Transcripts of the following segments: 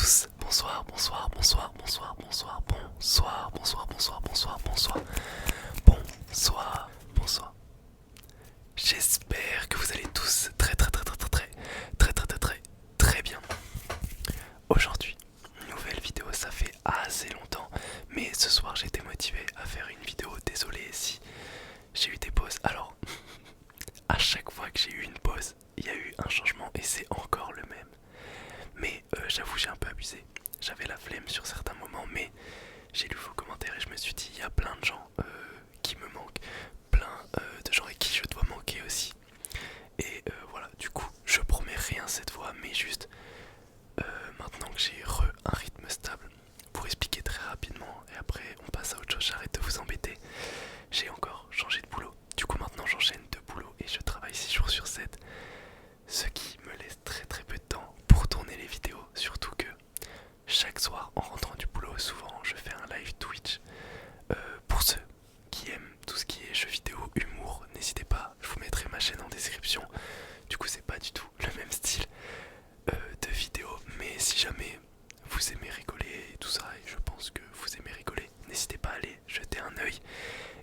tous, bonsoir, bonsoir, bonsoir, bonsoir, bonsoir, bonsoir, bonsoir, bonsoir, bonsoir, bonsoir, bonsoir, bonsoir. J'espère que vous allez tous très bien. Aujourd'hui, une nouvelle vidéo, ça fait assez longtemps, mais ce soir j'ai été motivé à faire une vidéo. Désolé si j'ai eu des pauses. Alors, à chaque fois que j'ai eu une pause, il y a eu un changement et c'est encore le même. Mais j'avoue, j'ai un peu abusé. J'avais la flemme sur certains moments, mais j'ai lu vos commentaires et je me suis dit, il y a plein de gens qui me manquent, plein de gens avec qui je dois manquer aussi. Et voilà, du coup, je promets rien cette fois, mais juste maintenant que j'ai un rythme stable, pour expliquer très rapidement, et après on passe à autre chose, j'arrête de vous embêter. J'ai encore changé de boulot. Du coup, maintenant j'enchaîne 2 boulots et je travaille 6 jours sur 7. Ce qui me laisse très peu de temps pour tourner les vidéos, surtout que chaque soir en rentrant du boulot, souvent je fais un live Twitch. Pour ceux qui aiment tout ce qui est jeux vidéo, humour, n'hésitez pas, je vous mettrai ma chaîne en description. Du coup c'est pas du tout le même style de vidéo, mais si jamais vous aimez rigoler et tout ça, et je pense que vous aimez rigoler, n'hésitez pas à aller jeter un œil.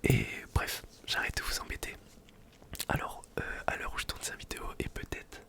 Et bref, j'arrête de vous embêter. Alors, à l'heure où je tourne cette vidéo, et peut-être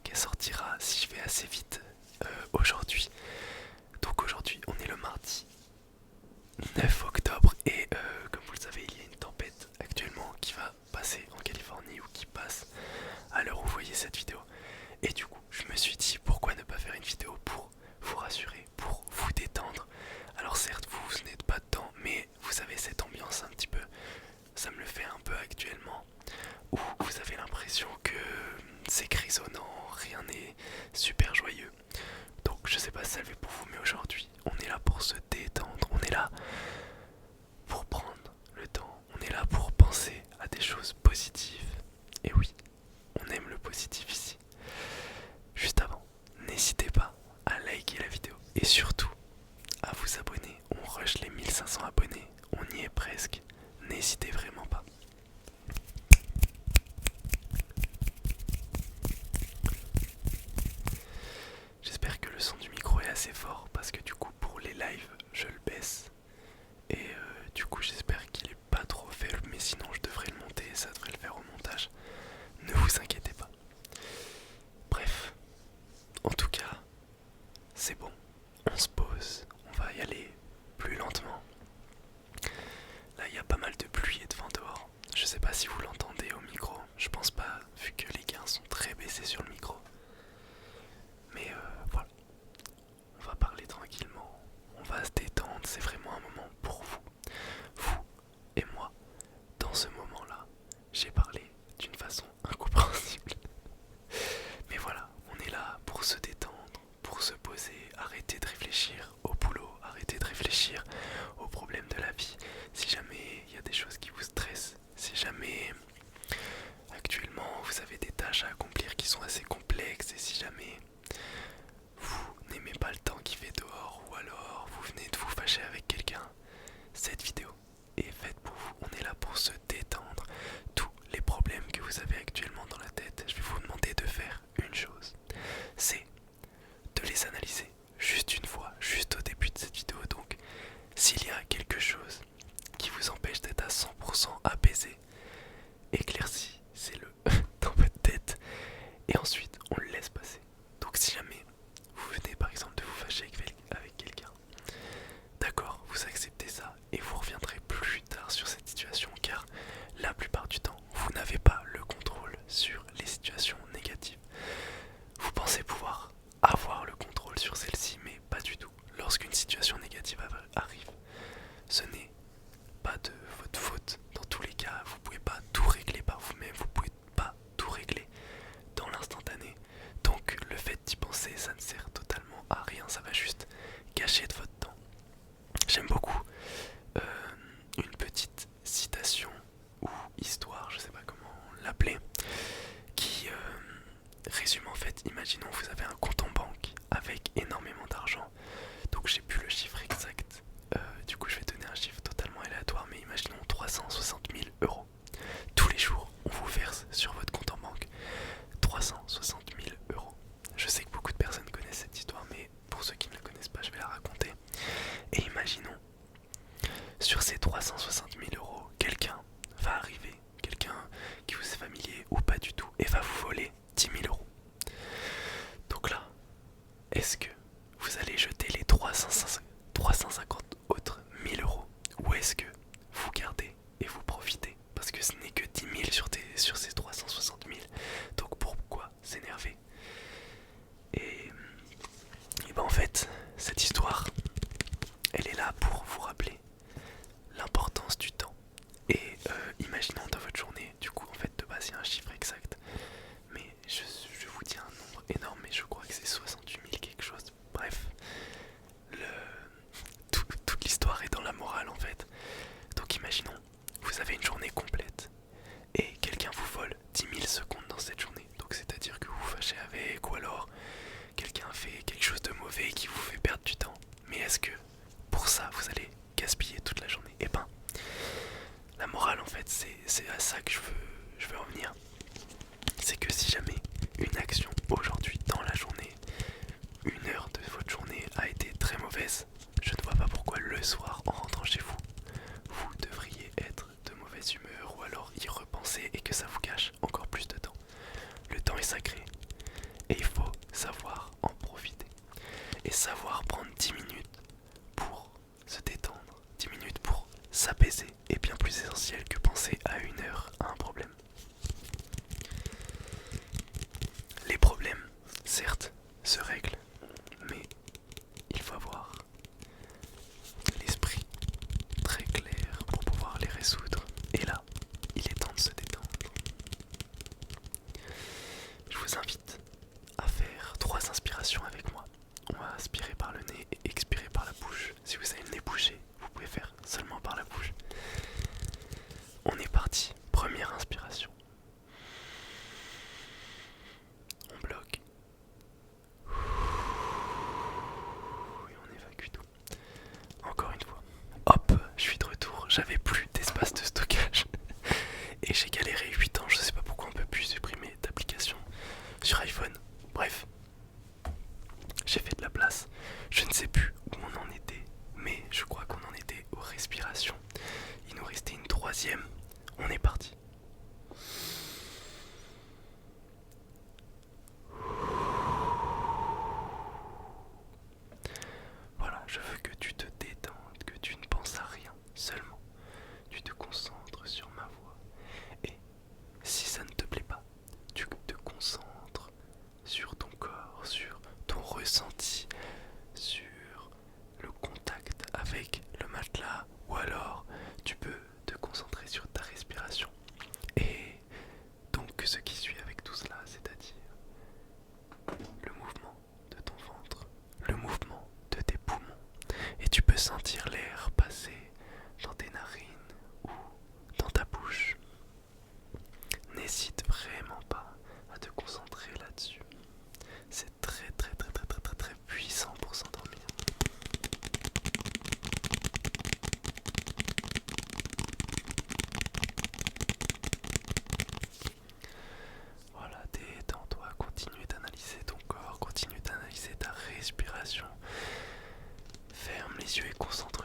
qu'elle sortira si je vais assez vite aujourd'hui. Donc aujourd'hui, on est le mardi 9 octobre et comme vous le savez, il y a une tempête actuellement qui va passer en Californie ou qui passe à l'heure où vous voyez cette vidéo. Et du coup, je me suis dit pourquoi ne pas faire une vidéo pour vous rassurer, pour vous détendre. Alors certes, vous n'êtes pas dedans, mais vous avez cette ambiance un petit peu, ça me le fait un peu actuellement, où vous avez l'impression que c'est grisonnant, rien n'est super joyeux. Donc je sais pas si ça le fait pour vous, mais aujourd'hui on est là pour se détendre, on est là pour prendre le temps, on est là pour penser à des choses positives. Et oui, on aime le positif ici. Juste avant, n'hésitez pas à liker la vidéo et surtout à vous abonner. On rush les 1500 abonnés, on y est presque. N'hésitez vraiment pas. J'espère que le son du micro est assez fort parce que du coup pour les lives je le baisse. Et du coup j'espère qu'il est pas trop faible, mais sinon je devrais le monter et ça devrait le faire au montage. Ne vous inquiétez pas. Bref, en tout cas, c'est bon. On se pose, on va y aller plus lentement. Là il y a pas mal de pluie et de vent dehors. Je sais pas si vous l'entendez au micro, je pense pas vu que les gains sont très baissés sur le micro. Mais voilà, on va parler tranquillement, on va se détendre, c'est vraiment un moment pour vous. Vous et moi, dans ce moment-là, j'ai parlé d'une façon incompréhensible. Mais voilà, on est là pour se détendre, pour se poser, arrêter de réfléchir au boulot, arrêter de réfléchir aux problèmes de la vie. Si jamais il y a des choses qui vous stressent, si jamais actuellement vous avez des tâches à accomplir qui sont assez complexes, et si jamais vous n'aimez pas le temps qu'il fait dehors, ou alors vous venez de vous fâcher avec quelqu'un, cette vidéo est faite pour vous. On est là pour se détendre. Tous les problèmes que vous avez actuellement dans la tête, je vais vous demander de faire une chose, c'est de les analyser juste une fois, juste au début de cette vidéo. Donc s'il y a quelque chose qui vous empêche d'être à 100% apaisé, éclairci, c'est le dans votre tête, et ensuite on le laisse passer. Donc si jamais est-ce que vous allez jeter les 350 autres 1000 € ou est-ce que vous gardez et vous profitez? Parce que ce n'est que 10 000 sur ces 360 000. Donc pourquoi s'énerver? Et ben en fait, cette histoire, elle est là pour vous rappeler l'importance du temps. Et imaginons dans votre journée, du coup en fait de base il y a un chiffre exact, mais je vous dis un nombre énorme, mais je crois que c'est 68 000 quelque chose. Bref, toute l'histoire est dans la morale en fait. Donc imaginons, vous avez une journée complète et quelqu'un vous vole 10 000 secondes dans cette journée. Donc c'est-à-dire que vous vous fâchez avec, ou alors quelqu'un fait quelque chose de mauvais qui vous fait perdre du temps. Mais est-ce que pour ça vous allez gaspiller toute la journée? Eh ben, la morale en fait c'est à ça que je veux en venir. C'est que si jamais une action aujourd'hui dans la journée, une heure de votre journée a été très mauvaise, je ne vois pas pourquoi le soir en rentrant chez vous, vous devriez être de mauvaise humeur ou alors y repenser et que ça vous gâche encore plus de temps. Le temps est sacré et il faut savoir en profiter et savoir prendre 10 minutes pour se détendre, 10 minutes pour s'apaiser est bien plus essentiel que penser à une heure à un problème. Les problèmes, certes, se règlent, mais il faut avoir l'esprit très clair pour pouvoir les résoudre. Et là, il est temps de se détendre. Je vous invite à faire 3 inspirations avec moi. On va aspirer par le nez et expirer par la bouche. Si vous avez le nez bouché, vous pouvez faire seulement par la bouche. On est parti. Première inspiration. On bloque. Et on évacue tout. Encore une fois. Hop, je suis de retour. J'avais plus d'espace de stockage. Et j'ai galéré 8 ans. Je sais pas pourquoi on peut plus supprimer d'applications sur iPhone. Bref. J'ai fait de la place. Je ne sais plus où on en était, mais je crois qu'on en était aux respirations. Il nous restait une 3e. On est parti. Voilà, je veux que tu te détendes, que tu ne penses à rien, seulement tu te concentres sur ma voix. Et si ça ne te plaît pas, tu te concentres sur ton corps, sur ton ressenti, sur le contact avec le matelas, ou alors tu peux te concentrer sur ta respiration. Et donc ce qui suit avec tout cela, c'est-à-dire le mouvement de ton ventre, le mouvement de tes poumons, et tu peux sentir l'air passer dans tes narines ou dans ta bouche. N'hésite vraiment pas à te concentrer là-dessus. C'est très très très très très très très puissant pour s'endormir. Voilà, détends-toi, continue d'analyser ton corps, continue d'analyser ta respiration. Ferme les yeux et concentre